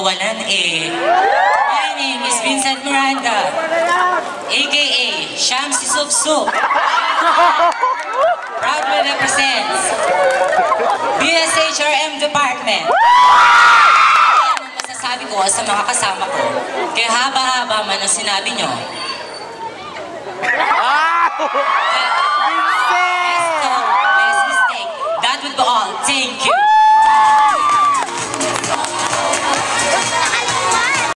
kawalan eh. My name is Vincent Miranda, aka Sham si Sup Sup. Proudly represents BSHRM Department. Ano masasabi ko sa mga kasama ko? Kaya haba-haba man ang sinabi nyo.